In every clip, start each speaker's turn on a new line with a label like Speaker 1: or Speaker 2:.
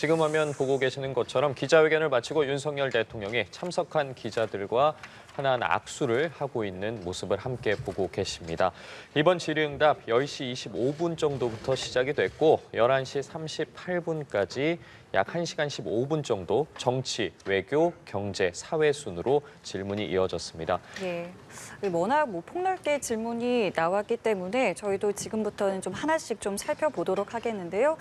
Speaker 1: 지금 화면 보고 계시는 것처럼 기자회견을 마치고 윤석열 대통령이 참석한 기자들과 하나하나 악수를 하고 있는 모습을 함께 보고 계십니다. 이번 질의응답 10시 25분 정도부터 시작이 됐고 11시 38분까지 약 1시간 15분 정도 정치, 외교, 경제, 사회 순으로 질문이 이어졌습니다.
Speaker 2: 예, 워낙 폭넓게 질문이 나왔기 때문에 저희도 지금부터는 좀 하나씩 좀 살펴보도록 하겠는데요.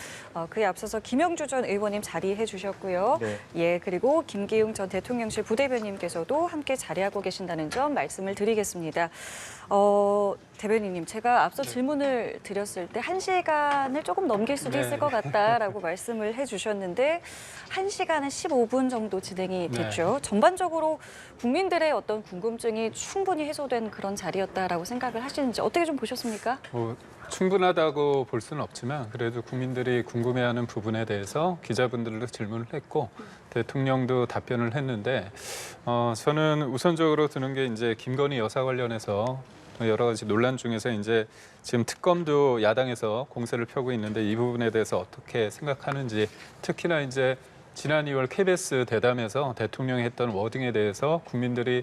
Speaker 2: 그에 앞서서 김영주 전 의원님 자리해 주셨고요.
Speaker 3: 네.
Speaker 2: 예, 그리고 김기웅 전 대통령실 부대변인께서도 함께 자리하고 계신다는 점 말씀을 드리겠습니다. 대변인님, 제가 앞서 질문을 드렸을 때 1시간을 조금 넘길 수도 있을 것 같다라고 말씀을 해주셨는데 1시간은 15분 정도 진행이 됐죠. 전반적으로 국민들의 어떤 궁금증이 충분히 해소된 그런 자리였다라고 생각을 하시는지 어떻게 좀 보셨습니까?
Speaker 4: 충분하다고 볼 수는 없지만 그래도 국민들이 궁금해하는 부분에 대해서 기자분들도 질문을 했고 대통령도 답변을 했는데 저는 우선적으로 드는 게 이제 김건희 여사 관련해서 여러 가지 논란 중에서 이제 지금 특검도 야당에서 공세를 펴고 있는데 이 부분에 대해서 어떻게 생각하는지 특히나 이제 지난 2월 KBS 대담에서 대통령이 했던 워딩에 대해서 국민들이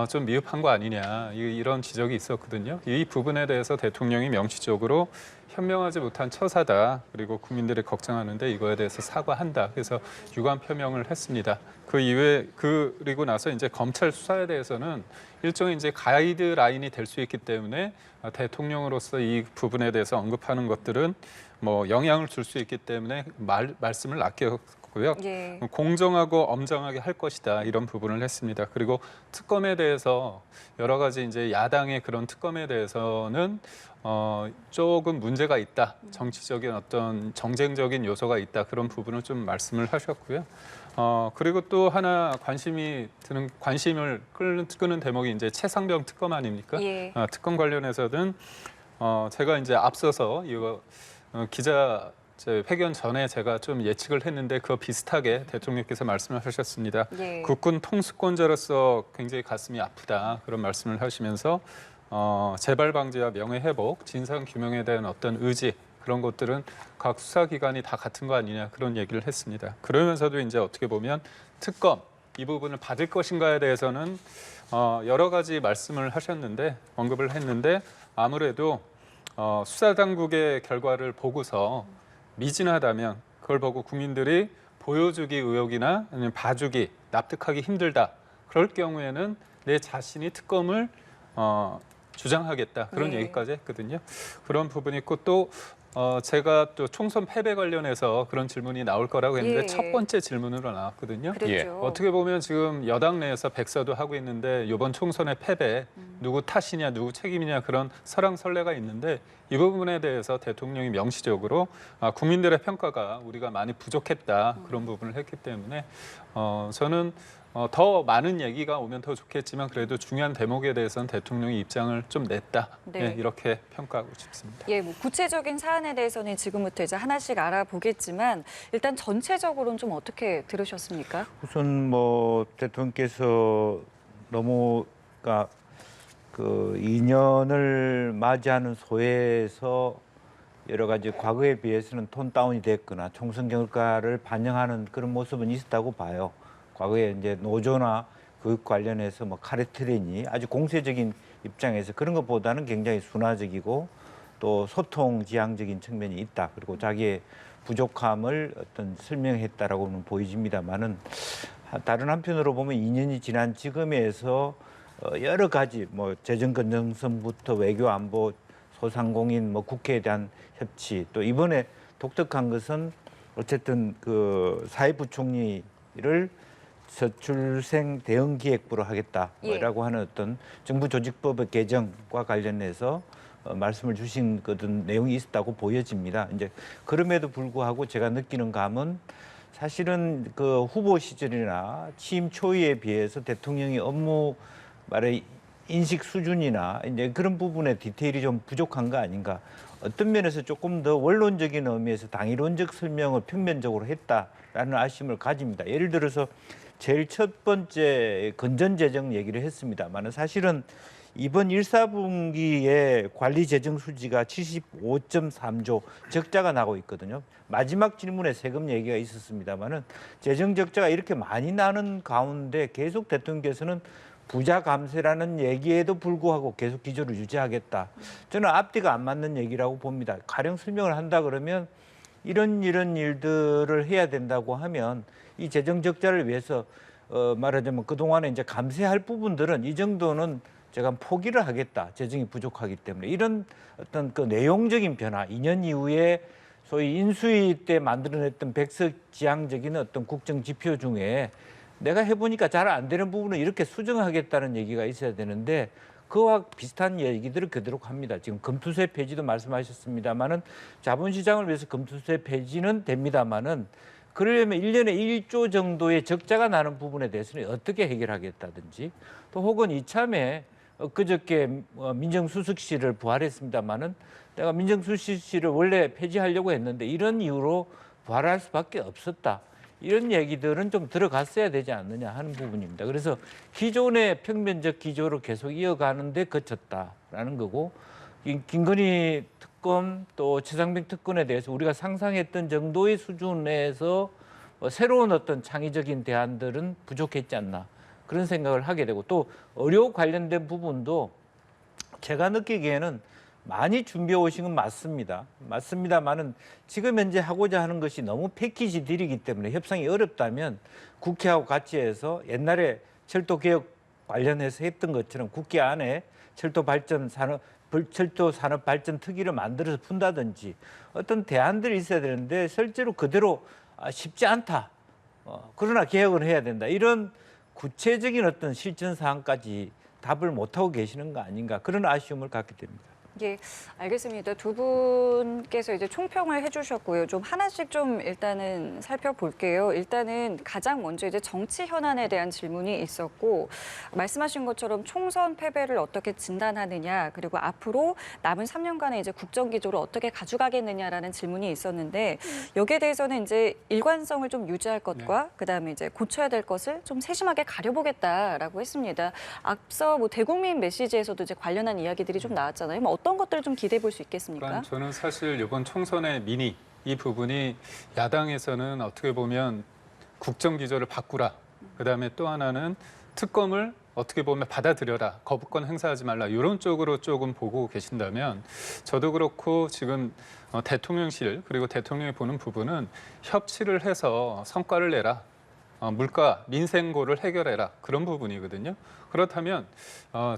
Speaker 4: 좀 미흡한 거 아니냐 이런 지적이 있었거든요. 이 부분에 대해서 대통령이 명시적으로 현명하지 못한 처사다. 그리고 국민들이 걱정하는데 이거에 대해서 사과한다. 그래서 유감 표명을 했습니다. 그 이외에 그리고 나서 이제 검찰 수사에 대해서는 일종의 이제 가이드라인이 될 수 있기 때문에 대통령으로서 이 부분에 대해서 언급하는 것들은 뭐 영향을 줄 수 있기 때문에 말씀을 아꼈고요.
Speaker 2: 예.
Speaker 4: 공정하고 엄정하게 할 것이다 이런 부분을 했습니다. 그리고 특검에 대해서 여러 가지 이제 야당의 그런 특검에 대해서는 조금 문제가 있다. 정치적인 어떤 정쟁적인 요소가 있다. 그런 부분을 좀 말씀을 하셨고요. 그리고 또 하나 관심을 끄는 대목이 이제 최상병 특검 아닙니까?
Speaker 2: 예.
Speaker 4: 특검 관련해서는 제가 이제 앞서서 이거 회견 전에 제가 좀 예측을 했는데 그거 비슷하게 대통령께서 말씀을 하셨습니다.
Speaker 2: 예.
Speaker 4: 국군 통수권자로서 굉장히 가슴이 아프다 그런 말씀을 하시면서 재발 방지와 명예 회복, 진상 규명에 대한 어떤 의지 그런 것들은 각 수사기관이 다 같은 거 아니냐 그런 얘기를 했습니다. 그러면서도 이제 어떻게 보면 특검 이 부분을 받을 것인가에 대해서는 여러 가지 말씀을 하셨는데 언급을 했는데 아무래도 수사당국의 결과를 보고서 미진하다면 그걸 보고 국민들이 보여주기 의혹이나 아니면 봐주기 납득하기 힘들다. 그럴 경우에는 내 자신이 특검을 주장하겠다. 그런 얘기까지 했거든요. 그런 부분이 있고 또 제가 또 총선 패배 관련해서 그런 질문이 나올 거라고 했는데
Speaker 2: 예.
Speaker 4: 첫 번째 질문으로 나왔거든요.
Speaker 2: 그랬죠.
Speaker 4: 어떻게 보면 지금 여당 내에서 백서도 하고 있는데 이번 총선의 패배 누구 탓이냐 누구 책임이냐 그런 설왕설래가 있는데 이 부분에 대해서 대통령이 명시적으로 국민들의 평가가 우리가 많이 부족했다 그런 부분을 했기 때문에 저는 더 많은 얘기가 오면 더 좋겠지만 그래도 중요한 대목에 대해서는 대통령이 입장을 좀 냈다.
Speaker 2: 네.
Speaker 4: 이렇게 평가하고 싶습니다.
Speaker 2: 예, 구체적인 사안에 대해서는 지금부터 이제 하나씩 알아보겠지만 일단 전체적으로는 좀 어떻게 들으셨습니까?
Speaker 3: 우선 대통령께서 너무 그러니까 그 2년을 맞이하는 소회에서 여러 가지 과거에 비해서는 톤 다운이 됐거나 총선 결과를 반영하는 그런 모습은 있었다고 봐요. 과거에 이제 노조나 그 관련해서 카레트레니 아주 공세적인 입장에서 그런 것보다는 굉장히 순화적이고 또 소통 지향적인 측면이 있다. 그리고 자기의 부족함을 설명했다라고는 보여집니다만은 다른 한편으로 보면 2년이 지난 지금에서 여러 가지 재정 건전성부터 외교 안보 소상공인 국회에 대한 협치 또 이번에 독특한 것은 어쨌든 그 사회부총리를 저출생 대응 기획부로 하겠다라고 하는 어떤 정부 조직법의 개정과 관련해서 말씀을 주신 그런 내용이 있었다고 보여집니다. 이제 그럼에도 불구하고 제가 느끼는 감은 사실은 그 후보 시절이나 취임 초기에 비해서 대통령이 업무 말의 인식 수준이나 이제 그런 부분의 디테일이 좀 부족한 거 아닌가. 어떤 면에서 조금 더 원론적인 의미에서 당이론적 설명을 평면적으로 했다라는 아쉬움을 가집니다. 예를 들어서 제일 첫 번째 건전재정 얘기를 했습니다만 사실은 이번 1사분기에 관리 재정 수지가 75.3조 적자가 나고 있거든요. 마지막 질문에 세금 얘기가 있었습니다만은 재정 적자가 이렇게 많이 나는 가운데 계속 대통령께서는 부자 감세라는 얘기에도 불구하고 계속 기조를 유지하겠다. 저는 앞뒤가 안 맞는 얘기라고 봅니다. 가령 설명을 한다 그러면 이런 일들을 해야 된다고 하면 이 재정 적자를 위해서 말하자면 그동안에 이제 감세할 부분들은 이 정도는 제가 포기를 하겠다. 재정이 부족하기 때문에 이런 어떤 그 내용적인 변화, 2년 이후에 소위 인수위 때 만들어냈던 백석지향적인 어떤 국정 지표 중에 내가 해보니까 잘 안 되는 부분은 이렇게 수정하겠다는 얘기가 있어야 되는데 그와 비슷한 얘기들을 그대로 합니다. 지금 금투세 폐지도 말씀하셨습니다마는 자본시장을 위해서 금투세 폐지는 됩니다마는 그러려면 1년에 1조 정도의 적자가 나는 부분에 대해서는 어떻게 해결하겠다든지 또 혹은 이참에 그저께 민정수석실을 부활했습니다마는 내가 민정수석실을 원래 폐지하려고 했는데 이런 이유로 부활할 수밖에 없었다. 이런 얘기들은 좀 들어갔어야 되지 않느냐 하는 부분입니다. 그래서 기존의 평면적 기조를 계속 이어가는데 그쳤다라는 거고 김건희 특검 또 최상병 특검에 대해서 우리가 상상했던 정도의 수준에서 새로운 어떤 창의적인 대안들은 부족했지 않나 그런 생각을 하게 되고 또 의료 관련된 부분도 제가 느끼기에는 많이 준비해 오신 건 맞습니다만은 지금 현재 하고자 하는 것이 너무 패키지 딜이기 때문에 협상이 어렵다면 국회하고 같이 해서 옛날에 철도개혁 관련해서 했던 것처럼 국회 안에 철도 산업 발전 특위를 만들어서 푼다든지 어떤 대안들이 있어야 되는데 실제로 그대로 쉽지 않다. 그러나 개혁을 해야 된다. 이런 구체적인 어떤 실천 사항까지 답을 못하고 계시는 거 아닌가 그런 아쉬움을 갖게 됩니다.
Speaker 2: 예, 알겠습니다. 두 분께서 이제 총평을 해주셨고요. 좀 하나씩 좀 일단은 살펴볼게요. 일단은 가장 먼저 이제 정치 현안에 대한 질문이 있었고 말씀하신 것처럼 총선 패배를 어떻게 진단하느냐 그리고 앞으로 남은 3년간의 이제 국정 기조를 어떻게 가져가겠느냐라는 질문이 있었는데 여기에 대해서는 이제 일관성을 좀 유지할 것과 그다음에 이제 고쳐야 될 것을 좀 세심하게 가려보겠다라고 했습니다. 앞서 뭐 대국민 메시지에서도 이제 관련한 이야기들이 좀 나왔잖아요. 뭐 어떤 것들을 좀 기대해 볼 수 있겠습니까?
Speaker 4: 그러니까 저는 사실 이번 총선의 미니 이 부분이 야당에서는 어떻게 보면 국정 기조를 바꾸라. 그다음에 또 하나는 특검을 어떻게 보면 받아들여라. 거부권 행사하지 말라. 이런 쪽으로 조금 보고 계신다면 저도 그렇고 지금 대통령실 그리고 대통령이 보는 부분은 협치를 해서 성과를 내라. 물가, 민생고를 해결해라. 그런 부분이거든요. 그렇다면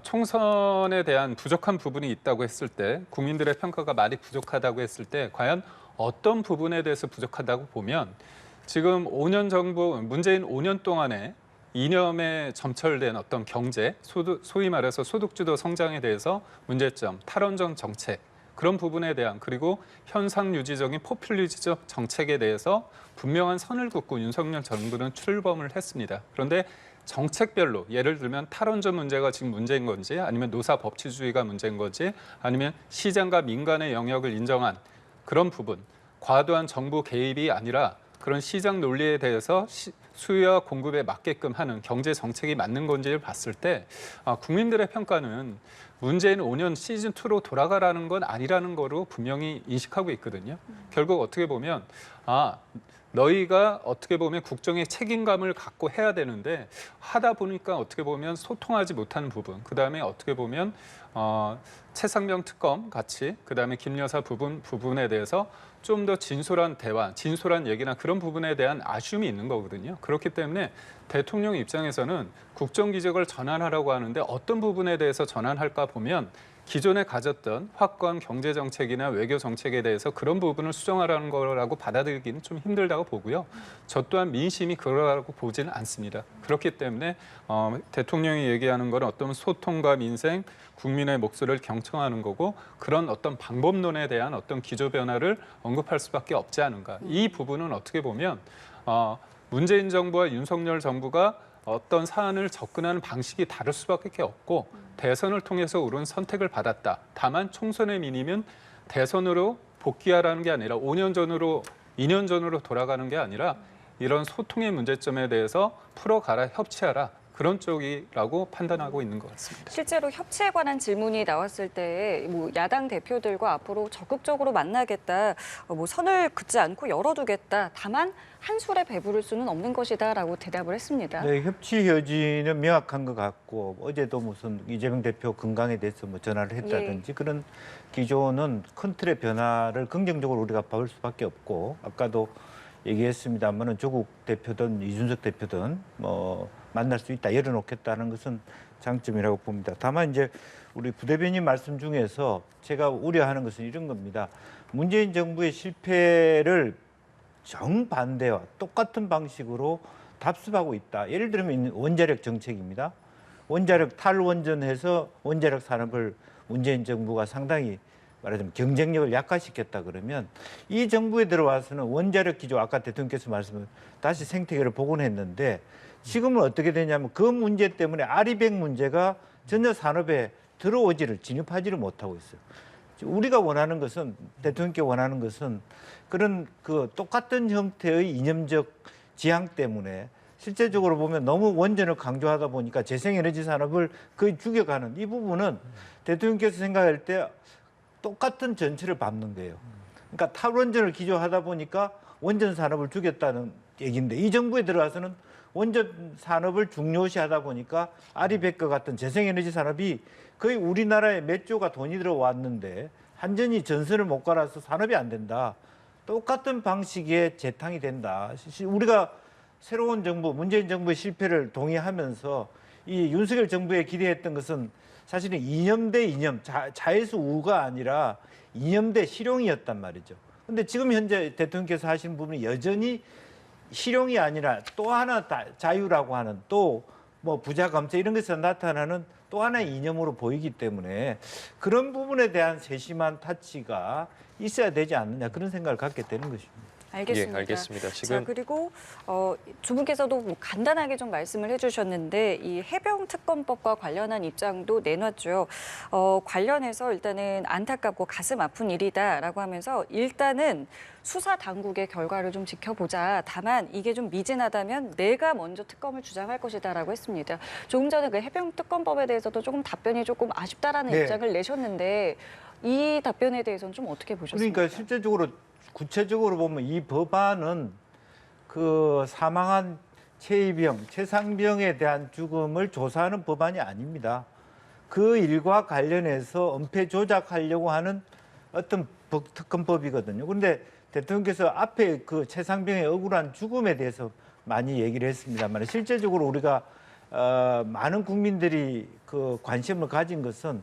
Speaker 4: 총선에 대한 부족한 부분이 있다고 했을 때 국민들의 평가가 많이 부족하다고 했을 때 과연 어떤 부분에 대해서 부족하다고 보면 지금 5년 정부, 문재인 5년 동안에 이념에 점철된 어떤 경제, 소위 말해서 소득주도 성장에 대해서 문제점, 탈원전 정책, 그런 부분에 대한 그리고 현상 유지적인 포퓰리즘적 정책에 대해서 분명한 선을 긋고 윤석열 정부는 출범을 했습니다. 그런데 정책별로 예를 들면 탈원전 문제가 지금 문제인 건지 아니면 노사 법치주의가 문제인 건지 아니면 시장과 민간의 영역을 인정한 그런 부분, 과도한 정부 개입이 아니라 그런 시장 논리에 대해서 수요와 공급에 맞게끔 하는 경제 정책이 맞는 건지를 봤을 때 국민들의 평가는 문재인 5년 시즌2로 돌아가라는 건 아니라는 거로 분명히 인식하고 있거든요. 결국 어떻게 보면 너희가 어떻게 보면 국정의 책임감을 갖고 해야 되는데 하다 보니까 어떻게 보면 소통하지 못하는 부분, 그다음에 어떻게 보면 최상병 특검 같이 그다음에 김 여사 부분에 대해서 좀 더 진솔한 대화, 진솔한 얘기나 그런 부분에 대한 아쉬움이 있는 거거든요. 그렇기 때문에 대통령 입장에서는 국정기조를 전환하라고 하는데 어떤 부분에 대해서 전환할까 보면 기존에 가졌던 확고한 경제정책이나 외교정책에 대해서 그런 부분을 수정하라는 거라고 받아들이기는 좀 힘들다고 보고요. 저 또한 민심이 그러라고 보지는 않습니다. 그렇기 때문에 대통령이 얘기하는 건 어떤 소통과 민생, 국민의 목소리를 경청하는 거고 그런 어떤 방법론에 대한 어떤 기조 변화를 언급할 수밖에 없지 않은가. 이 부분은 어떻게 보면 문재인 정부와 윤석열 정부가 어떤 사안을 접근하는 방식이 다를 수밖에 없고 대선을 통해서 옳은 선택을 받았다. 다만 총선의 민의는 대선으로 복귀하라는 게 아니라 5년 전으로 2년 전으로 돌아가는 게 아니라 이런 소통의 문제점에 대해서 풀어가라, 협치하라. 그런 쪽이라고 판단하고 있는 것 같습니다.
Speaker 2: 실제로 협치에 관한 질문이 나왔을 때 뭐 야당 대표들과 앞으로 적극적으로 만나겠다, 뭐 선을 긋지 않고 열어두겠다. 다만 한 술에 배부를 수는 없는 것이다라고 대답을 했습니다.
Speaker 3: 네, 협치 여지는 명확한 것 같고 어제도 무슨 이재명 대표 건강에 대해서 뭐 전화를 했다든지 그런 기조는 큰 틀의 변화를 긍정적으로 우리가 볼 수밖에 없고 아까도 얘기했습니다만은 조국 대표든 이준석 대표든 뭐 만날 수 있다 열어놓겠다는 것은 장점이라고 봅니다. 다만 이제 우리 부대변인 말씀 중에서 제가 우려하는 것은 이런 겁니다. 문재인 정부의 실패를 정반대와 똑같은 방식으로 답습하고 있다. 예를 들면 원자력 정책입니다. 원자력 탈원전해서 원자력 산업을 문재인 정부가 상당히 말하자면 경쟁력을 약화시켰다 그러면 이 정부에 들어와서는 원자력 기조 아까 대통령께서 말씀을 다시 생태계를 복원했는데 지금은 어떻게 되냐면 그 문제 때문에 아리백 문제가 전혀 산업에 들어오지를 진입하지를 못하고 있어요. 우리가 원하는 것은 대통령께 원하는 것은 그런 그 똑같은 형태의 이념적 지향 때문에 실제적으로 보면 너무 원전을 강조하다 보니까 재생에너지 산업을 거의 죽여가는 이 부분은 대통령께서 생각할 때 똑같은 전체를 밟는 거예요. 그러니까 탈원전을 기조하다 보니까 원전 산업을 죽였다는 얘기인데 이 정부에 들어와서는 원전 산업을 중요시하다 보니까 아리백과 같은 재생에너지 산업이 거의 우리나라에 몇 조가 돈이 들어왔는데 한전이 전선을 못 갈아서 산업이 안 된다. 똑같은 방식의 재탕이 된다. 우리가 새로운 정부, 문재인 정부의 실패를 동의하면서 이 윤석열 정부에 기대했던 것은 사실은 이념 대 이념, 자의수 우가 아니라 이념 대 실용이었단 말이죠. 근데 지금 현재 대통령께서 하시는 부분이 여전히 실용이 아니라 또 하나 자유라고 하는 또 뭐 부자 감세 이런 것에서 나타나는 또 하나의 이념으로 보이기 때문에 그런 부분에 대한 세심한 타치가 있어야 되지 않느냐 그런 생각을 갖게 되는 것입니다.
Speaker 2: 알겠습니다.
Speaker 1: 예, 알겠습니다.
Speaker 2: 자,
Speaker 1: 지금
Speaker 2: 그리고 두 분께서도 뭐 간단하게 좀 말씀을 해주셨는데 이 해병 특검법과 관련한 입장도 내놨죠. 관련해서 일단은 안타깝고 가슴 아픈 일이다라고 하면서 일단은 수사 당국의 결과를 좀 지켜보자. 다만 이게 좀 미진하다면 내가 먼저 특검을 주장할 것이다라고 했습니다. 조금 전에 그 해병 특검법에 대해서도 조금 답변이 조금 아쉽다라는
Speaker 3: 네.
Speaker 2: 입장을 내셨는데 이 답변에 대해서는 좀 어떻게 보셨습니까?
Speaker 3: 그러니까 실제적으로 구체적으로 보면 이 법안은 그 사망한 최이병, 최상병에 대한 죽음을 조사하는 법안이 아닙니다. 그 일과 관련해서 은폐 조작하려고 하는 어떤 특검법이거든요. 그런데 대통령께서 앞에 그 최상병의 억울한 죽음에 대해서 많이 얘기를 했습니다만 실제적으로 우리가 많은 국민들이 그 관심을 가진 것은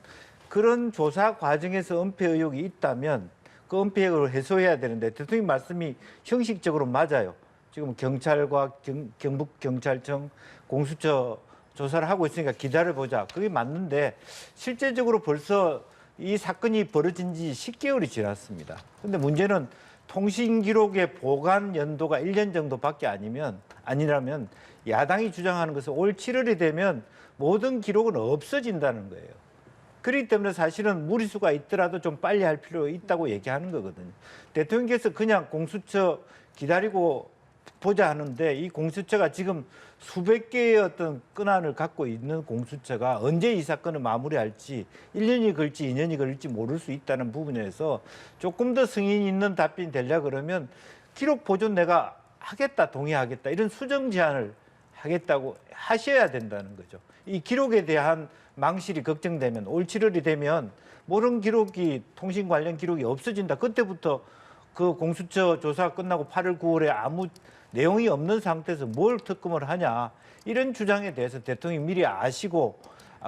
Speaker 3: 그런 조사 과정에서 은폐 의혹이 있다면 그 은폐 의혹을 해소해야 되는데 대통령 말씀이 형식적으로 맞아요. 지금 경찰과 경북경찰청 공수처 조사를 하고 있으니까 기다려보자. 그게 맞는데 실제적으로 벌써 이 사건이 벌어진 지 10개월이 지났습니다. 그런데 문제는 통신기록의 보관 연도가 1년 정도밖에 아니라면 야당이 주장하는 것은 올 7월이 되면 모든 기록은 없어진다는 거예요. 그렇기 때문에 사실은 무리수가 있더라도 좀 빨리 할 필요가 있다고 얘기하는 거거든요. 대통령께서 그냥 공수처 기다리고 보자 하는데 이 공수처가 지금 수백 개의 어떤 건안을 갖고 있는 공수처가 언제 이 사건을 마무리할지 1년이 걸릴지 2년이 걸릴지 모를 수 있다는 부분에서 조금 더 승인 있는 답변이 되려 그러면 기록 보존 내가 하겠다, 동의하겠다 이런 수정 제안을 하겠다고 하셔야 된다는 거죠. 이 기록에 대한 망실이 걱정되면 올 7월이 되면 모든 기록이 통신 관련 기록이 없어진다. 그때부터 그 공수처 조사 끝나고 8월, 9월에 아무 내용이 없는 상태에서 뭘 특검을 하냐. 이런 주장에 대해서 대통령이 미리 아시고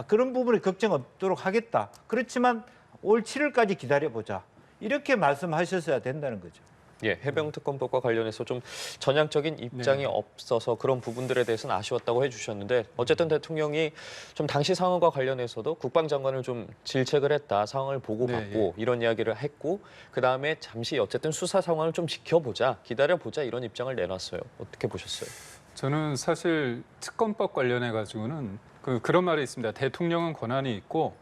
Speaker 3: 그런 부분에 걱정 없도록 하겠다. 그렇지만 올 7월까지 기다려보자. 이렇게 말씀하셨어야 된다는 거죠.
Speaker 1: 예, 해병특검법과 관련해서 좀 전향적인 입장이 없어서 그런 부분들에 대해서는 아쉬웠다고 해주셨는데 어쨌든 대통령이 좀 당시 상황과 관련해서도 국방장관을 좀 질책을 했다, 상황을 보고받고 이런 이야기를 했고 그다음에 잠시 어쨌든 수사 상황을 좀 지켜보자, 기다려보자 이런 입장을 내놨어요. 어떻게 보셨어요?
Speaker 4: 저는 사실 특검법 관련해 가지고는 그런 말이 있습니다. 대통령은 권한이 있고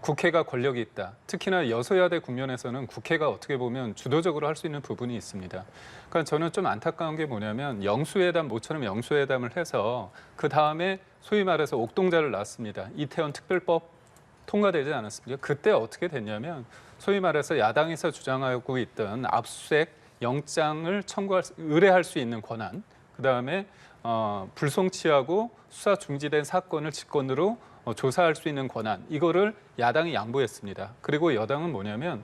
Speaker 4: 국회가 권력이 있다. 특히나 여소야대 국면에서는 국회가 어떻게 보면 주도적으로 할 수 있는 부분이 있습니다. 그러니까 저는 좀 안타까운 게 뭐냐면 영수회담, 모처럼 영수회담을 해서 그 다음에 소위 말해서 옥동자를 낳았습니다. 이태원 특별법 통과되지 않았습니까? 그때 어떻게 됐냐면 소위 말해서 야당에서 주장하고 있던 압수수색 영장을 의뢰할 수 있는 권한, 그 다음에 불송치하고 수사 중지된 사건을 직권으로 조사할 수 있는 권한, 이거를 야당이 양보했습니다. 그리고 여당은 뭐냐면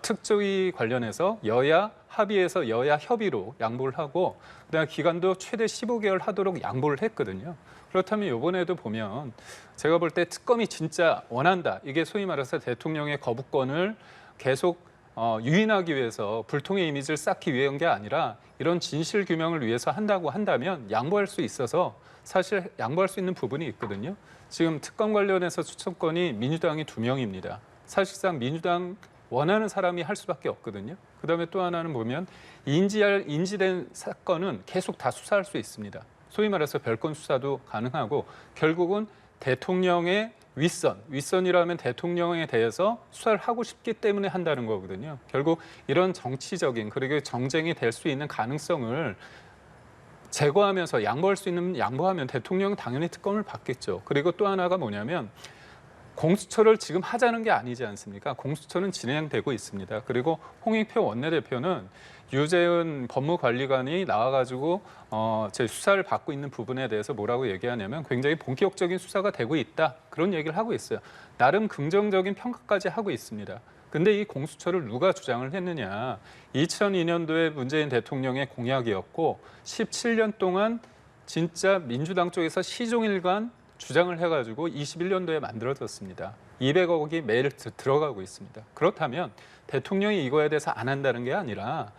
Speaker 4: 특조위 관련해서 여야 합의해서 여야 협의로 양보를 하고 그다음에 기간도 최대 15개월 하도록 양보를 했거든요. 그렇다면 이번에도 보면 제가 볼 때 특검이 진짜 원한다. 이게 소위 말해서 대통령의 거부권을 계속 유인하기 위해서 불통의 이미지를 쌓기 위한 게 아니라 이런 진실 규명을 위해서 한다고 한다면 양보할 수 있어서 사실 양보할 수 있는 부분이 있거든요. 지금 특검 관련해서 추천권이 민주당이 2명입니다. 사실상 민주당 원하는 사람이 할 수밖에 없거든요. 그다음에 또 하나는 보면 인지된 사건은 계속 다 수사할 수 있습니다. 소위 말해서 별건 수사도 가능하고 결국은 대통령의 윗선이라면 대통령에 대해서 수사를 하고 싶기 때문에 한다는 거거든요. 결국 이런 정치적인 그리고 정쟁이 될 수 있는 가능성을 제거하면서 양보할 수 있는 양보하면 대통령은 당연히 특검을 받겠죠. 그리고 또 하나가 뭐냐면 공수처를 지금 하자는 게 아니지 않습니까? 공수처는 진행되고 있습니다. 그리고 홍익표 원내대표는 유재은 법무관리관이 나와가지고 제 수사를 받고 있는 부분에 대해서 뭐라고 얘기하냐면 굉장히 본격적인 수사가 되고 있다. 그런 얘기를 하고 있어요. 나름 긍정적인 평가까지 하고 있습니다. 근데 이 공수처를 누가 주장을 했느냐. 2002년도에 문재인 대통령의 공약이었고 17년 동안 진짜 민주당 쪽에서 시종일관 주장을 해가지고 21년도에 만들어졌습니다. 200억이 매일 들어가고 있습니다. 그렇다면 대통령이 이거에 대해서 안 한다는 게 아니라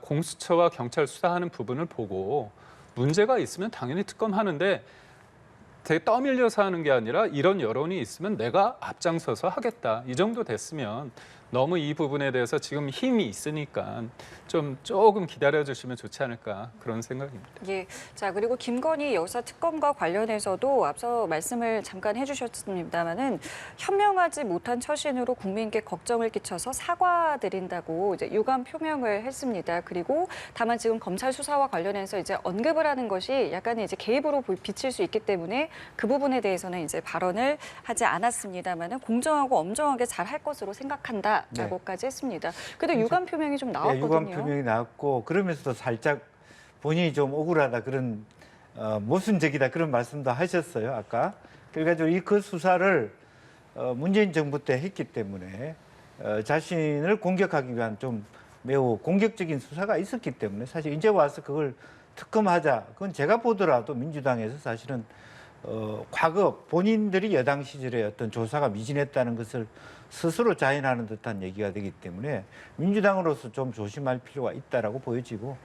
Speaker 4: 공수처와 경찰 수사하는 부분을 보고 문제가 있으면 당연히 특검하는데 되게 떠밀려서 하는 게 아니라 이런 여론이 있으면 내가 앞장서서 하겠다. 이 정도 됐으면 너무 이 부분에 대해서 지금 힘이 있으니까 조금 기다려주시면 좋지 않을까 그런 생각입니다.
Speaker 2: 예. 자, 그리고 김건희 여사 특검과 관련해서도 앞서 말씀을 잠깐 해주셨습니다마는 현명하지 못한 처신으로 국민께 걱정을 끼쳐서 사과드린다고 이제 유감 표명을 했습니다. 그리고 다만 지금 검찰 수사와 관련해서 이제 언급을 하는 것이 약간의 이제 개입으로 비칠 수 있기 때문에 그 부분에 대해서는 이제 발언을 하지 않았습니다마는 공정하고 엄정하게 잘 할 것으로 생각한다라고까지 했습니다. 그래도 유감 표명이 좀 나왔거든요.
Speaker 3: 유감 표명이 나왔고 그러면서도 살짝 본인이 좀 억울하다 그런 모순적이다 그런 말씀도 하셨어요 아까. 그래가지고 그 수사를 문재인 정부 때 했기 때문에 자신을 공격하기 위한 좀 매우 공격적인 수사가 있었기 때문에 사실 이제 와서 그걸 특검하자 그건 제가 보더라도 민주당에서 사실은 과거 본인들이 여당 시절에 어떤 조사가 미진했다는 것을 스스로 자인하는 듯한 얘기가 되기 때문에 민주당으로서 좀 조심할 필요가 있다라고 보여지고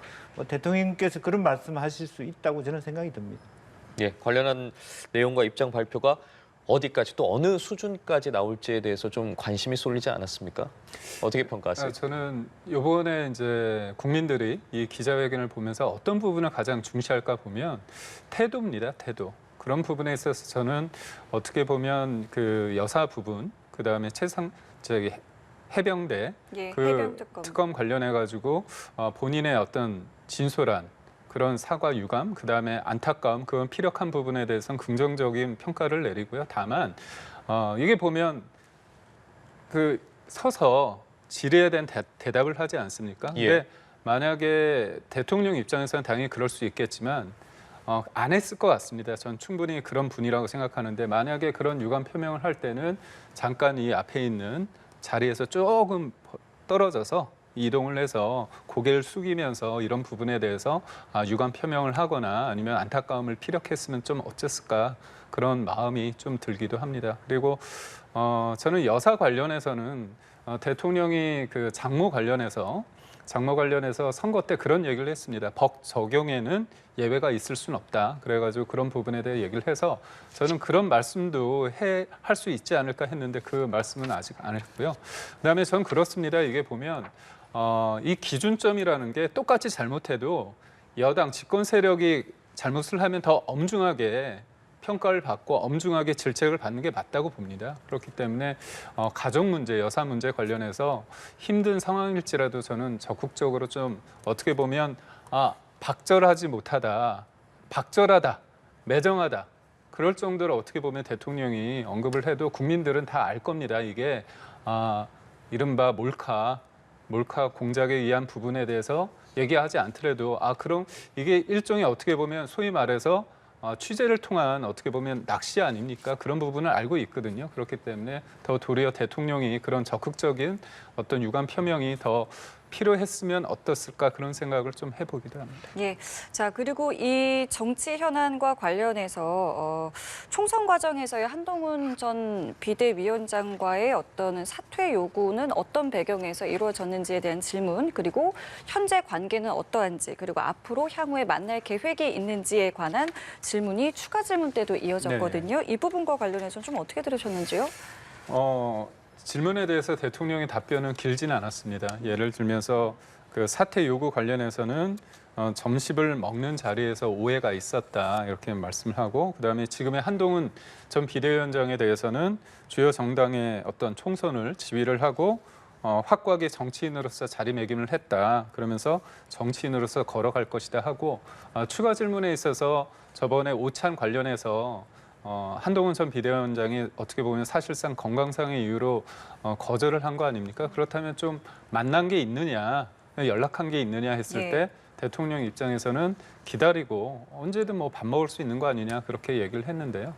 Speaker 3: 대통령께서 그런 말씀하실 수 있다고 저는 생각이 듭니다.
Speaker 1: 예, 관련한 내용과 입장 발표가 어디까지 또 어느 수준까지 나올지에 대해서 좀 관심이 쏠리지 않았습니까? 어떻게 평가하세요?
Speaker 4: 저는 이번에 이제 국민들이 이 기자회견을 보면서 어떤 부분을 가장 중시할까 보면 태도입니다. 태도. 그런 부분에 있어서 저는 어떻게 보면 그 여사 부분, 그 다음에 해병대
Speaker 2: 예,
Speaker 4: 그
Speaker 2: 해병
Speaker 4: 특검 관련해 가지고 본인의 어떤 진솔한 그런 사과 유감, 그 다음에 안타까움, 그런 피력한 부분에 대해서는 긍정적인 평가를 내리고요. 다만 이게 보면 그 서서 질의에 대한 대답을 하지 않습니까? 근데
Speaker 1: 예.
Speaker 4: 만약에 대통령 입장에서는 당연히 그럴 수 있겠지만 안 했을 것 같습니다. 전 충분히 그런 분이라고 생각하는데 만약에 그런 유감 표명을 할 때는 잠깐 이 앞에 있는 자리에서 조금 떨어져서 이동을 해서 고개를 숙이면서 이런 부분에 대해서 유감 표명을 하거나 아니면 안타까움을 피력했으면 좀 어땠을까 그런 마음이 좀 들기도 합니다. 그리고 저는 여사 관련해서는 대통령이 그 장모 관련해서 선거 때 그런 얘기를 했습니다. 법 적용에는 예외가 있을 수는 없다. 그래가지고 그런 부분에 대해 얘기를 해서 저는 그런 말씀도 할 수 있지 않을까 했는데 그 말씀은 아직 안 했고요. 그다음에 저는 그렇습니다. 이게 보면 이 기준점이라는 게 똑같이 잘못해도 여당 집권 세력이 잘못을 하면 더 엄중하게 평가를 받고 엄중하게 질책을 받는 게 맞다고 봅니다. 그렇기 때문에 가족 문제, 여사 문제 관련해서 힘든 상황일지라도 저는 적극적으로 좀 어떻게 보면 박절하지 못하다, 박절하다, 매정하다 그럴 정도로 어떻게 보면 대통령이 언급을 해도 국민들은 다 알 겁니다. 이게 이른바 몰카 공작에 의한 부분에 대해서 얘기하지 않더라도 그럼 이게 일종의 어떻게 보면 소위 말해서 취재를 통한 어떻게 보면 낚시 아닙니까? 그런 부분을 알고 있거든요. 그렇기 때문에 더 도리어 대통령이 그런 적극적인 어떤 유감 표명이 더 필요했으면 어떻을까 그런 생각을 좀 해보기도 합니다.
Speaker 2: 예. 자, 그리고 이 정치 현안과 관련해서 총선 과정에서의 한동훈 전 비대위원장과의 어떤 사퇴 요구는 어떤 배경에서 이루어졌는지에 대한 질문, 그리고 현재 관계는 어떠한지, 그리고 앞으로 향후에 만날 계획이 있는지에 관한 질문이 추가 질문 때도 이어졌거든요. 이 부분과 관련해서는 좀 어떻게 들으셨는지요?
Speaker 4: 질문에 대해서 대통령의 답변은 길진 않았습니다. 예를 들면서 그 사퇴 요구 관련해서는 점심을 먹는 자리에서 오해가 있었다 이렇게 말씀을 하고, 그다음에 지금의 한동훈 전 비대위원장에 대해서는 주요 정당의 어떤 총선을 지휘를 하고 확고하게 정치인으로서 자리매김을 했다. 그러면서 정치인으로서 걸어갈 것이다 하고, 추가 질문에 있어서 저번에 오찬 관련해서 한동훈 전 비대위원장이 어떻게 보면 사실상 건강상의 이유로 거절을 한 거 아닙니까? 그렇다면 좀 만난 게 있느냐, 연락한 게 있느냐 했을 때 대통령 입장에서는 기다리고 언제든 뭐 밥 먹을 수 있는 거 아니냐 그렇게 얘기를 했는데요.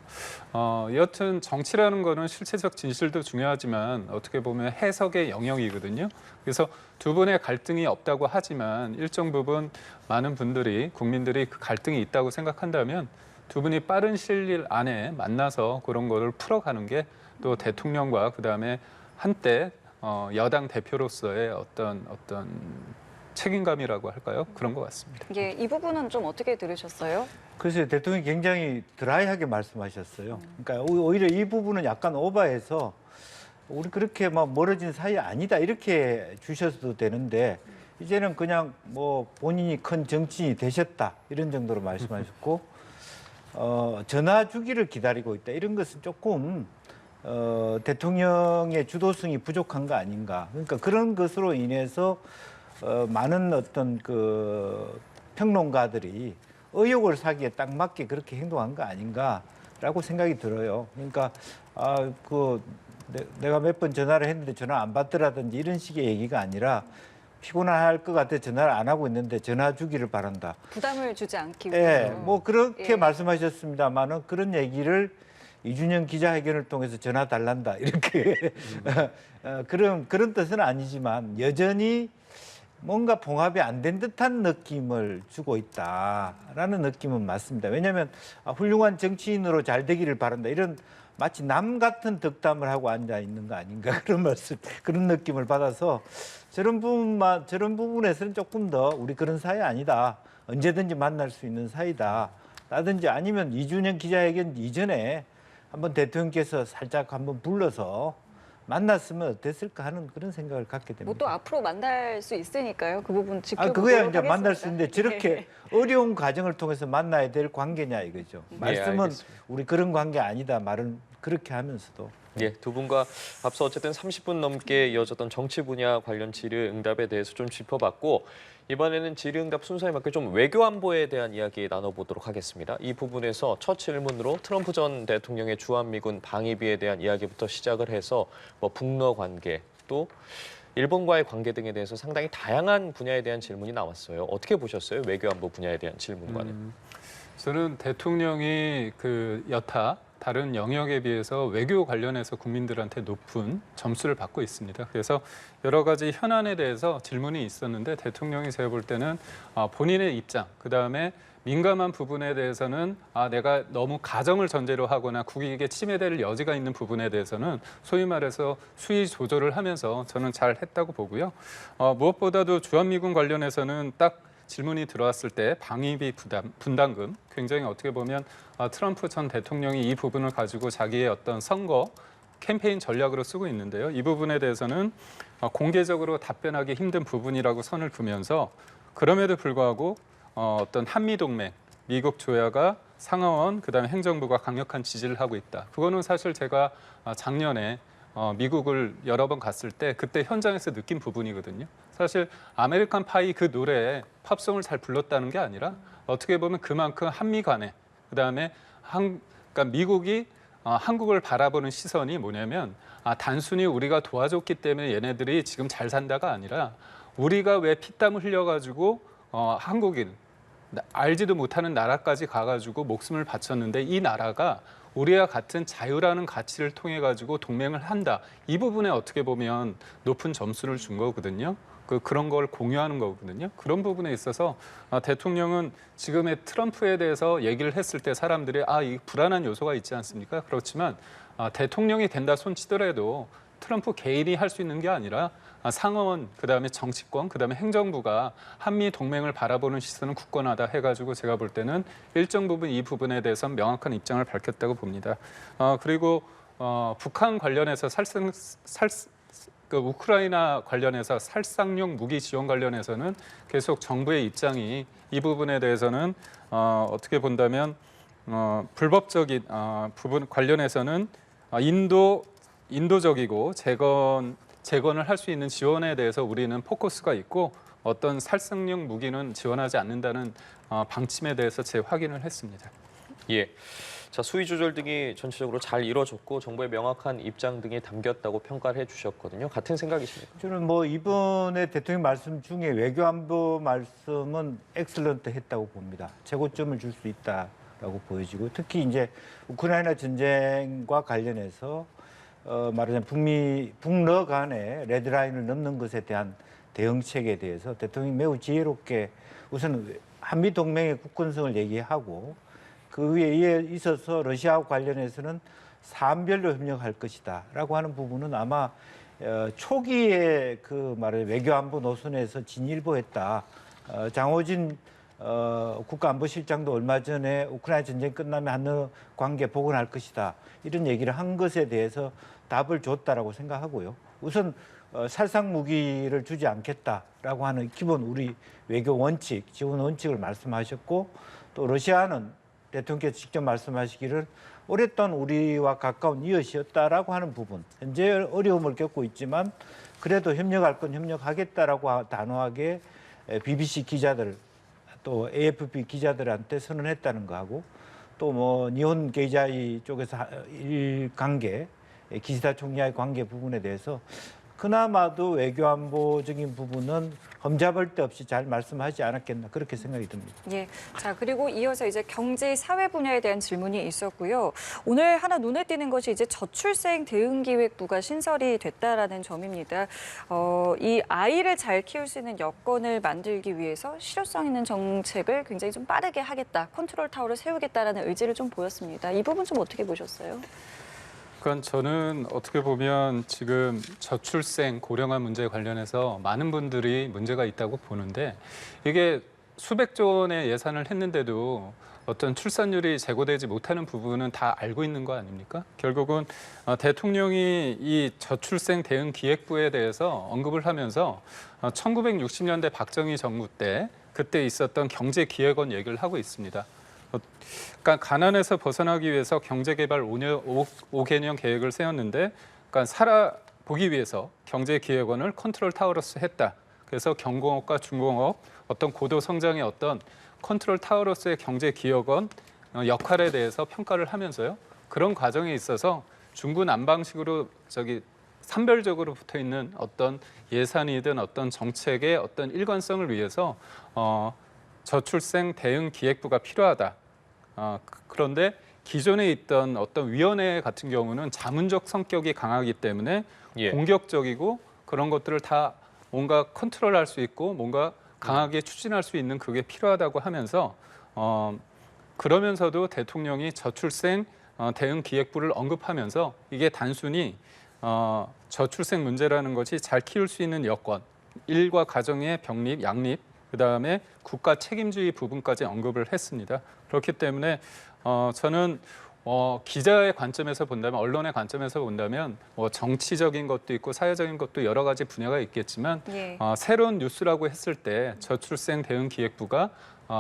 Speaker 4: 여튼 정치라는 거는 실체적 진실도 중요하지만 어떻게 보면 해석의 영역이거든요. 그래서 두 분의 갈등이 없다고 하지만 일정 부분 많은 분들이 국민들이 그 갈등이 있다고 생각한다면 두 분이 빠른 시일 안에 만나서 그런 거를 풀어가는 게 또 대통령과 그다음에 한때 여당 대표로서의 어떤 책임감이라고 할까요? 그런 것 같습니다.
Speaker 2: 예, 이 부분은 좀 어떻게 들으셨어요?
Speaker 3: 글쎄요, 대통령이 굉장히 드라이하게 말씀하셨어요. 그러니까 오히려 이 부분은 약간 오버해서 우리 그렇게 막 멀어진 사이 아니다 이렇게 주셔도 되는데, 이제는 그냥 뭐 본인이 큰 정치인이 되셨다 이런 정도로 말씀하셨고, 전화 주기를 기다리고 있다 이런 것은 조금 대통령의 주도성이 부족한 거 아닌가. 그러니까 그런 것으로 인해서 많은 어떤 그 평론가들이 의혹을 사기에 딱 맞게 그렇게 행동한 거 아닌가라고 생각이 들어요. 그러니까 내가 몇 번 전화를 했는데 전화 안 받더라든지 이런 식의 얘기가 아니라 피곤할 것 같아 전화를 안 하고 있는데 전화 주기를 바란다.
Speaker 2: 부담을 주지 않기 위해서.
Speaker 3: 예, 뭐 그렇게
Speaker 2: 예.
Speaker 3: 말씀하셨습니다만은 그런 얘기를 이준영 기자회견을 통해서 전화 달란다 이렇게 그런 뜻은 아니지만 여전히 뭔가 봉합이 안 된 듯한 느낌을 주고 있다라는 느낌은 맞습니다. 왜냐하면 훌륭한 정치인으로 잘 되기를 바란다 이런 마치 남 같은 덕담을 하고 앉아 있는 거 아닌가 그런 느낌을 받아서 저런 부분에서는 조금 더 우리 그런 사이 아니다, 언제든지 만날 수 있는 사이다 라든지, 아니면 이준영 기자회견 이전에 한번 대통령께서 살짝 한번 불러서 만났으면 어땠을까 하는 그런 생각을 갖게 됩니다.
Speaker 2: 뭐 또 앞으로 만날 수 있으니까요. 그 부분 지켜보도록
Speaker 3: 그거야 이제
Speaker 2: 하겠습니다.
Speaker 3: 만날 수 있는데 저렇게 어려운 과정을 통해서 만나야 될 관계냐 이거죠. 말씀은
Speaker 1: 알겠습니다.
Speaker 3: 우리 그런 관계 아니다 말은 그렇게 하면서도.
Speaker 1: 예, 두 분과 앞서 어쨌든 30분 넘게 이어졌던 정치 분야 관련 질의응답에 대해서 좀 짚어봤고, 이번에는 질의응답 순서에 맞게 좀 외교 안보에 대한 이야기 나눠보도록 하겠습니다. 이 부분에서 첫 질문으로 트럼프 전 대통령의 주한미군 방위비에 대한 이야기부터 시작을 해서 뭐 북러 관계, 또 일본과의 관계 등에 대해서 상당히 다양한 분야에 대한 질문이 나왔어요. 어떻게 보셨어요? 외교 안보 분야에 대한 질문과는.
Speaker 4: 저는 대통령이 그 여타 다른 영역에 비해서 외교 관련해서 국민들한테 높은 점수를 받고 있습니다. 그래서 여러 가지 현안에 대해서 질문이 있었는데 대통령이 제가 볼 때는 본인의 입장, 그다음에 민감한 부분에 대해서는 내가 너무 가정을 전제로 하거나 국익에 침해될 여지가 있는 부분에 대해서는 소위 말해서 수위 조절을 하면서 저는 잘 했다고 보고요. 무엇보다도 주한미군 관련해서는 딱 질문이 들어왔을 때 방위비 분담금, 굉장히 어떻게 보면 트럼프 전 대통령이 이 부분을 가지고 자기의 어떤 선거 캠페인 전략으로 쓰고 있는데요. 이 부분에 대해서는 공개적으로 답변하기 힘든 부분이라고 선을 두면서, 그럼에도 불구하고 어떤 한미동맹, 미국 조야가 상하원 그다음에 행정부가 강력한 지지를 하고 있다. 그거는 사실 제가 작년에 미국을 여러 번 갔을 때 그때 현장에서 느낀 부분이거든요. 사실 아메리칸 파이 그 노래에 팝송을 잘 불렀다는 게 아니라 어떻게 보면 그만큼 한미 간에 그다음에 그러니까 미국이 한국을 바라보는 시선이 뭐냐면 단순히 우리가 도와줬기 때문에 얘네들이 지금 잘 산다가 아니라 우리가 왜 피땀을 흘려가지고 한국인 알지도 못하는 나라까지 가가지고 목숨을 바쳤는데 이 나라가 우리와 같은 자유라는 가치를 통해 가지고 동맹을 한다. 이 부분에 어떻게 보면 높은 점수를 준 거거든요. 그런 걸 공유하는 거거든요. 그런 부분에 있어서 대통령은 지금의 트럼프에 대해서 얘기를 했을 때 사람들이 이 불안한 요소가 있지 않습니까? 그렇지만 대통령이 된다 손치더라도 트럼프 개인이 할 수 있는 게 아니라 상원, 그다음에 정치권, 그다음에 행정부가 한미 동맹을 바라보는 시선은 굳건하다 해가지고 제가 볼 때는 일정 부분 이 부분에 대해서는 명확한 입장을 밝혔다고 봅니다. 그리고 북한 관련해서 우크라이나 관련해서 살상용 무기 지원 관련해서는 계속 정부의 입장이 이 부분에 대해서는 어떻게 본다면 불법적인 부분 관련해서는 인도적이고 재건을 할 수 있는 지원에 대해서 우리는 포커스가 있고 어떤 살상용 무기는 지원하지 않는다는 방침에 대해서 재확인을 했습니다.
Speaker 1: 예. 자, 수위 조절 등이 전체적으로 잘 이루어졌고 정부의 명확한 입장 등이 담겼다고 평가를 해주셨거든요. 같은 생각이십니까?
Speaker 3: 저는 이번에 대통령 말씀 중에 외교안보 말씀은 엑셀런트 했다고 봅니다. 최고점을 줄 수 있다라고 보여지고 특히 이제 우크라이나 전쟁과 관련해서 말하자면 북러 간의 레드라인을 넘는 것에 대한 대응책에 대해서 대통령이 매우 지혜롭게 우선 한미 동맹의 굳건성을 얘기하고 그 위에 있어서 러시아와 관련해서는 사안별로 협력할 것이다라고 하는 부분은 아마 초기에 외교안보 노선에서 진일보했다. 장호진 국가안보실장도 얼마 전에 우크라이나 전쟁 끝나면 한러 관계 복원할 것이다. 이런 얘기를 한 것에 대해서 답을 줬다라고 생각하고요. 우선 살상 무기를 주지 않겠다라고 하는 기본 우리 외교 원칙, 지원 원칙을 말씀하셨고 또 러시아는 대통령께서 직접 말씀하시기를 오랫동안 우리와 가까운 이웃이었다라고 하는 부분. 현재 어려움을 겪고 있지만 그래도 협력할 건 협력하겠다라고 단호하게 BBC 기자들 또 AFP 기자들한테 선언했다는 거하고 또 니혼 게이자이 쪽에서 관계 기시다 총리와의 관계 부분에 대해서 그나마도 외교안보적인 부분은 험잡을 데 없이 잘 말씀하지 않았겠나 그렇게 생각이 듭니다.
Speaker 2: 예. 자, 그리고 이어서 이제 경제 사회 분야에 대한 질문이 있었고요. 오늘 하나 눈에 띄는 것이 이제 저출생 대응기획부가 신설이 됐다라는 점입니다. 이 아이를 잘 키울 수 있는 여건을 만들기 위해서 실효성 있는 정책을 굉장히 좀 빠르게 하겠다, 컨트롤 타워를 세우겠다라는 의지를 좀 보였습니다. 이 부분 좀 어떻게 보셨어요?
Speaker 4: 그러니까 저는 어떻게 보면 지금 저출생 고령화 문제에 관련해서 많은 분들이 문제가 있다고 보는데 이게 수백조 원의 예산을 했는데도 어떤 출산율이 제고되지 못하는 부분은 다 알고 있는 거 아닙니까? 결국은 대통령이 이 저출생 대응 기획부에 대해서 언급을 하면서 1960년대 박정희 정부 때 그때 있었던 경제기획원 얘기를 하고 있습니다. 그러니까 가난에서 벗어나기 위해서 경제개발 5개년 계획을 세웠는데 그러니까 살아보기 위해서 경제기획원을 컨트롤 타워로서 했다. 그래서 경공업과 중공업 어떤 고도 성장의 어떤 컨트롤 타워로서의 경제기획원 역할에 대해서 평가를 하면서요. 그런 과정에 있어서 중구난방식으로 산별적으로 붙어 있는 어떤 예산이든 어떤 정책의 어떤 일관성을 위해서 저출생 대응 기획부가 필요하다. 그런데 기존에 있던 어떤 위원회 같은 경우는 자문적 성격이 강하기 때문에 공격적이고 그런 것들을 다 뭔가 컨트롤할 수 있고 뭔가 강하게 추진할 수 있는 그게 필요하다고 하면서 그러면서도 대통령이 저출생 대응 기획부를 언급하면서 이게 단순히 저출생 문제라는 것이 잘 키울 수 있는 여건, 일과 가정의 병립, 양립, 그다음에 국가 책임주의 부분까지 언급을 했습니다. 그렇기 때문에 저는 기자의 관점에서 본다면, 언론의 관점에서 본다면 정치적인 것도 있고 사회적인 것도 여러 가지 분야가 있겠지만 새로운 뉴스라고 했을 때 저출생 대응 기획부가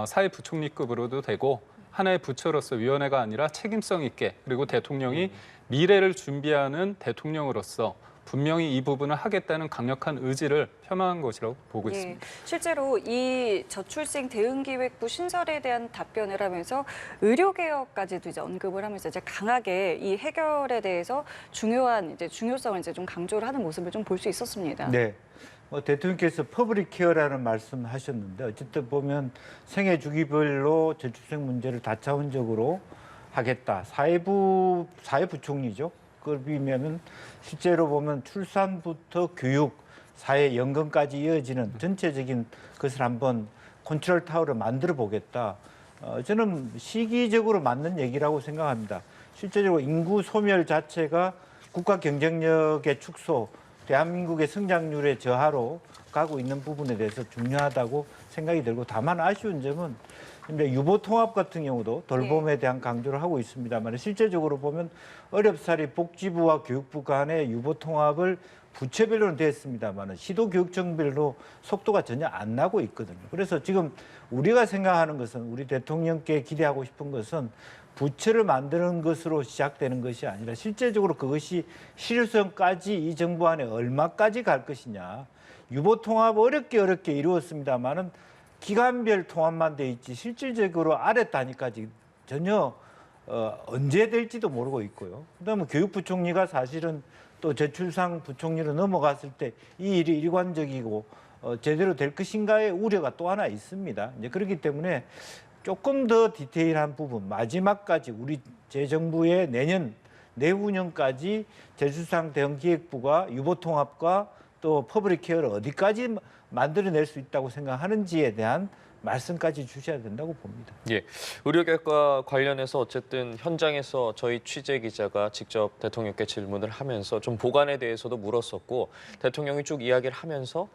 Speaker 4: 사회부총리급으로도 되고 하나의 부처로서 위원회가 아니라 책임성 있게 그리고 대통령이 미래를 준비하는 대통령으로서 분명히 이 부분을 하겠다는 강력한 의지를 표명한 것이라고 보고
Speaker 2: 예,
Speaker 4: 있습니다.
Speaker 2: 실제로 이 저출생 대응기획부 신설에 대한 답변을 하면서 의료개혁까지도 이제 언급을 하면서 이제 강하게 이 해결에 대해서 중요성을 이제 좀 강조를 하는 모습을 좀 볼 수 있었습니다.
Speaker 3: 네. 대통령께서 퍼블릭 케어라는 말씀하셨는데 어쨌든 보면 생애 주기별로 저출생 문제를 다차원적으로 하겠다. 사회부총리죠. 그러면은 실제로 보면 출산부터 교육, 사회 연금까지 이어지는 전체적인 것을 한번 컨트롤 타워를 만들어 보겠다. 저는 시기적으로 맞는 얘기라고 생각합니다. 실제적으로 인구 소멸 자체가 국가 경쟁력의 축소, 대한민국의 성장률의 저하로 가고 있는 부분에 대해서 중요하다고 생각이 들고, 다만 아쉬운 점은 유보 통합 같은 경우도 돌봄에 대한 강조를 하고 있습니다만 실제적으로 보면 어렵사리 복지부와 교육부 간의 유보 통합을 부처별로는 됐습니다만 시도교육청별로 속도가 전혀 안 나고 있거든요. 그래서 지금 우리가 생각하는 것은, 우리 대통령께 기대하고 싶은 것은 부처를 만드는 것으로 시작되는 것이 아니라 실제적으로 그것이 실효성까지 이 정부 안에 얼마까지 갈 것이냐. 유보 통합 어렵게 이루었습니다만은 기관별 통합만 돼 있지 실질적으로 아래 단위까지 전혀 언제 될지도 모르고 있고요. 그다음에 교육부총리가 사실은 또 저출산 부총리로 넘어갔을 때 이 일이 일관적이고 제대로 될 것인가의 우려가 또 하나 있습니다. 이제 그렇기 때문에 조금 더 디테일한 부분, 마지막까지 우리 제 정부의 내후년까지 저출산 대응기획부가 유보통합과 또 퍼블릭 케어를 어디까지 만들어낼 수 있다고 생각하는지에 대한 말씀까지 주셔야 된다고 봅니다.
Speaker 1: 예, 의료계과 관련해서 어쨌든 현장에서 저희 취재 기자가 직접 대통령께 질문을 하면서 좀 보관에 대해서도 물었었고, 대통령이 쭉 이야기를 하면서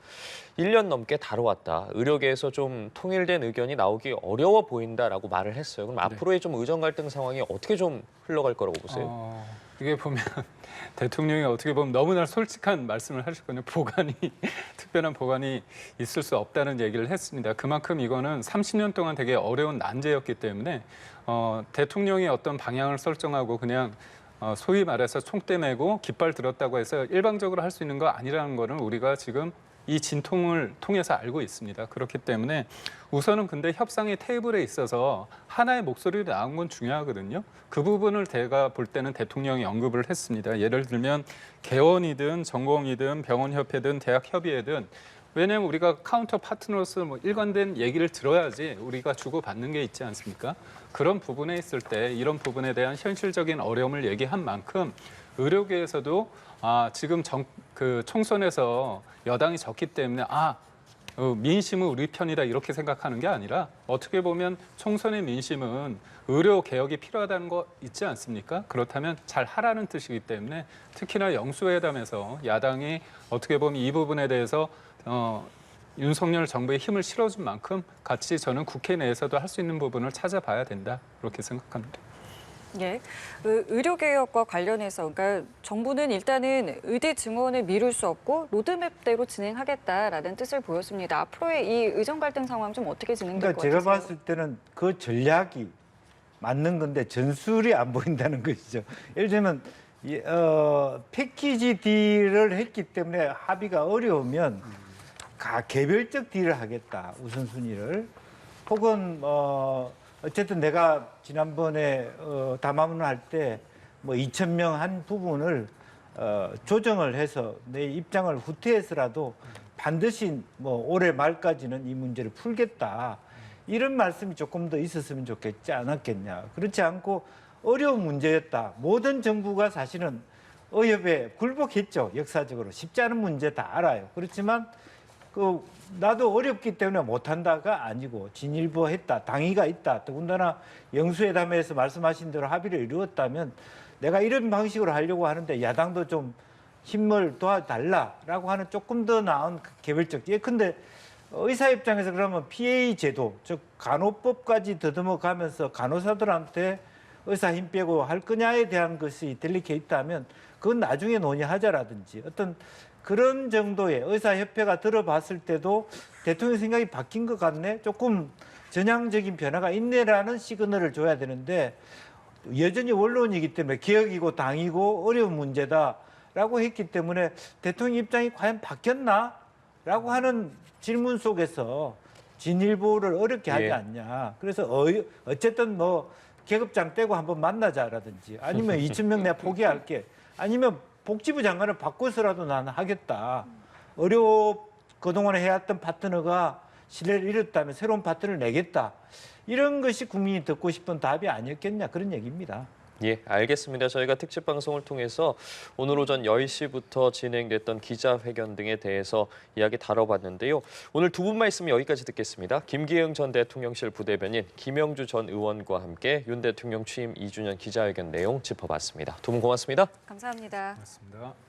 Speaker 1: 1년 넘게 다뤄왔다. 의료계에서 좀 통일된 의견이 나오기 어려워 보인다라고 말을 했어요. 그럼 앞으로의 좀 의정 갈등 상황이 어떻게 좀 흘러갈 거라고 보세요?
Speaker 4: 이게 보면 대통령이 어떻게 보면 너무나 솔직한 말씀을 하셨거든요. 특별한 보관이 있을 수 없다는 얘기를 했습니다. 그만큼 이거는 30년 동안 되게 어려운 난제였기 때문에 대통령이 어떤 방향을 설정하고 그냥 소위 말해서 총대 메고 깃발 들었다고 해서 일방적으로 할 수 있는 거 아니라는 거는 우리가 지금 이 진통을 통해서 알고 있습니다. 그렇기 때문에 우선은 근데 협상의 테이블에 있어서 하나의 목소리가 나온 건 중요하거든요. 그 부분을 제가 볼 때는 대통령이 언급을 했습니다. 예를 들면 개원이든 전공이든 병원협회든 대학협의회든, 왜냐하면 우리가 카운터 파트너로서 일관된 얘기를 들어야지 우리가 주고받는 게 있지 않습니까? 그런 부분에 있을 때 이런 부분에 대한 현실적인 어려움을 얘기한 만큼 의료계에서도 지금 총선에서 여당이 졌기 때문에 민심은 우리 편이다 이렇게 생각하는 게 아니라, 어떻게 보면 총선의 민심은 의료 개혁이 필요하다는 거 있지 않습니까? 그렇다면 잘 하라는 뜻이기 때문에 특히나 영수회담에서 야당이 어떻게 보면 이 부분에 대해서 윤석열 정부의 힘을 실어준 만큼 같이 저는 국회 내에서도 할 수 있는 부분을 찾아봐야 된다 그렇게 생각합니다.
Speaker 2: 예, 의료개혁과 관련해서 그러니까 정부는 일단은 의대 증원을 미룰 수 없고 로드맵대로 진행하겠다라는 뜻을 보였습니다. 앞으로의 이 의정 갈등 상황 좀 어떻게 진행될 것 같으세요?
Speaker 3: 제가 봤을 때는 그 전략이 맞는 건데 전술이 안 보인다는 것이죠. 예를 들면 패키지 딜을 했기 때문에 합의가 어려우면 개별적 딜을 하겠다, 우선순위를. 혹은 어쨌든 내가 지난번에 담화문을 할 때 2,000명 한 부분을 조정을 해서 내 입장을 후퇴해서라도 반드시 올해 말까지는 이 문제를 풀겠다. 이런 말씀이 조금 더 있었으면 좋겠지 않았겠냐. 그렇지 않고 어려운 문제였다. 모든 정부가 사실은 의협에 굴복했죠. 역사적으로. 쉽지 않은 문제 다 알아요. 그렇지만 나도 어렵기 때문에 못한다가 아니고 진일보했다, 당위가 있다. 더군다나 영수회담에서 말씀하신 대로 합의를 이루었다면 내가 이런 방식으로 하려고 하는데 야당도 좀 힘을 도와달라라고 하는 조금 더 나은 개별적. 근데 의사 입장에서 그러면 PA 제도, 즉 간호법까지 더듬어 가면서 간호사들한테 의사 힘 빼고 할 거냐에 대한 것이 델리케이트하면 그건 나중에 논의하자라든지 어떤 그런 정도의 의사협회가 들어봤을 때도 대통령 생각이 바뀐 것 같네. 조금 전향적인 변화가 있네라는 시그널을 줘야 되는데 여전히 원론이기 때문에 개혁이고 당이고 어려운 문제다라고 했기 때문에 대통령 입장이 과연 바뀌었나라고 하는 질문 속에서 진일보를 어렵게 하지
Speaker 1: 예.
Speaker 3: 않냐. 그래서 어쨌든 뭐 계급장 떼고 한번 만나자라든지 아니면 2,000명 내가 포기할게. 아니면 복지부 장관을 바꿔서라도 나는 하겠다. 그동안에 해왔던 파트너가 신뢰를 잃었다면 새로운 파트너를 내겠다. 이런 것이 국민이 듣고 싶은 답이 아니었겠냐 그런 얘기입니다.
Speaker 1: 예, 알겠습니다. 저희가 특집 방송을 통해서 오늘 오전 10시부터 진행됐던 기자회견 등에 대해서 이야기 다뤄봤는데요. 오늘 두 분 말씀 여기까지 듣겠습니다. 김기영 전 대통령실 부대변인, 김영주 전 의원과 함께 윤 대통령 취임 2주년 기자회견 내용 짚어봤습니다. 두 분 고맙습니다.
Speaker 2: 감사합니다.
Speaker 4: 맞습니다.